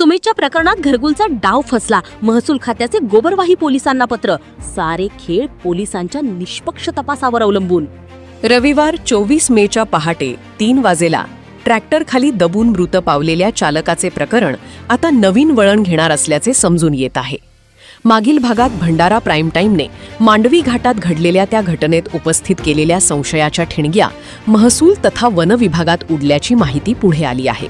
सुमितच्या प्रकरणात घरकुलचा डाव फसला. महसूल खात्याचे गोबरवाही पोलिसांना पत्र. सारे खेळ पोलिसांच्या निष्पक्ष तपासावर अवलंबून. रविवार 24 मेच्या पहाटे 3 वाजेला ट्रॅक्टरखाली दबून मृत पावलेल्या चालकाचे प्रकरण आता नवीन वळण घेणार असल्याचे समजून येत आहे. मागील भागात भंडारा प्राईम टाईमने मांडवी घाटात घडलेल्या त्या घटनेत उपस्थित केलेल्या संशयाच्या ठिणग्या महसूल तथा वन विभागात उडल्याची माहिती पुढे आली आहे.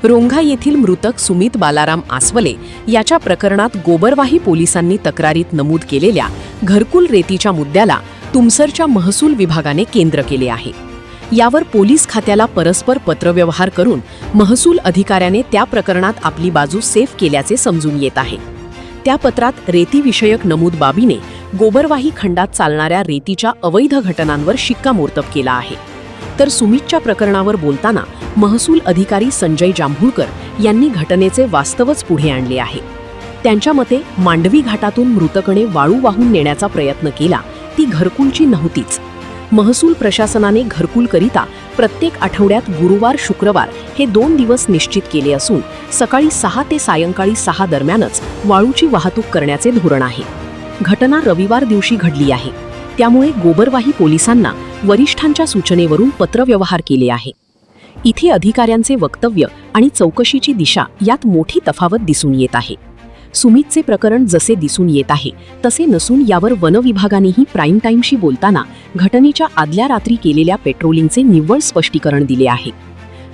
रोंघा येथील मृतक सुमित बालाराम आसवले याच्या प्रकरणात गोबरवाही पोलिसांनी तक्रारीत नमूद केलेल्या घरकुल रेतीच्या मुद्द्याला तुमसरच्या महसूल विभागाने केंद्र केले आहे. यावर पोलीस खात्याला परस्पर पत्रव्यवहार करून महसूल अधिकाऱ्याने त्या प्रकरणात आपली बाजू सेफ केल्याचे समजून येत आहे. त्या पत्रात रेतीविषयक नमूद बाबीने गोबरवाही खंडात चालणाऱ्या रेतीच्या अवैध घटनांवर शिक्कामोर्तब केला आहे. तर सुमितच्या प्रकरणावर बोलताना महसूल अधिकारी संजय जांभूळकर यांनी घटनेचे वास्तवच पुढे आणले आहे. त्यांच्या मते मांडवी घाटातून मृतकणे वाळू वाहून नेण्याचा प्रयत्न केला ती घरकुलची नव्हतीच. महसूल प्रशासनाने घरकुलकरिता प्रत्येक आठवड्यात गुरुवार शुक्रवार हे 2 दिवस निश्चित केले असून सकाळी 6 ते सायंकाळी 6 दरम्यानच वाळूची वाहतूक करण्याचे धोरण आहे. घटना रविवार दिवशी घडली आहे. त्यामुळे गोबरवाही पोलिसांना वरिष्ठांच्या सूचनेवरून पत्रव्यवहार केले आहे. इथे अधिकाऱ्यांचे वक्तव्य आणि चौकशीची दिशा यात मोठी तफावत दिसून येत आहे. सुमितचे प्रकरण जसे दिसून येत आहे तसे नसून यावर वन विभागानेही प्राईम टाईमशी बोलताना घटनेच्या आदल्या रात्री केलेल्या पेट्रोलिंगचे निव्वळ स्पष्टीकरण दिले आहे.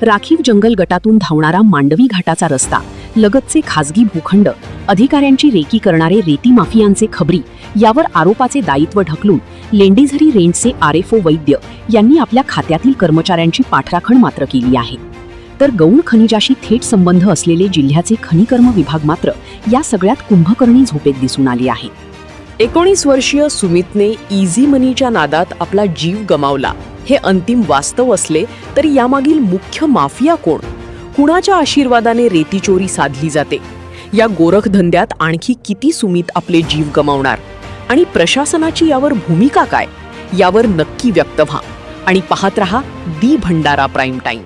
राखीव जंगल गटातून धावणारा मांडवी घाटाचा रस्ता, लगतचे खासगी भूखंड, अधिकाऱ्यांची रेकी करणारे रेती माफियांचे खबरी यावर आरोपाचे दायित्व ढकलून लेंडीझरी रेंजचे RFO वैद्य यांनी आपल्या खात्यातील कर्मचाऱ्यांची पाठराखण मात्र केली आहे. तर गौण खनिजाशी थेट संबंध असलेले जिल्ह्याचे खनिकर्म विभाग मात्र या सगळ्यात कुंभकर्णी झोपेत दिसून आली आहे. 19 वर्षीय सुमितने इझी मनीच्या नादात आपला जीव गमावला हे अंतिम वास्तव असले तरी यामागील मुख्य माफिया कोण? कुणाच्या आशीर्वादाने रेती चोरी साधली जाते? या गोरखधंद्यात आणखी किती सुमित आपले जीव गमावणार? आणि प्रशासनाची यावर भूमिका काय? यावर नक्की व्यक्त व्हा आणि पाहत रहा दी भंडारा प्राईम टाईम.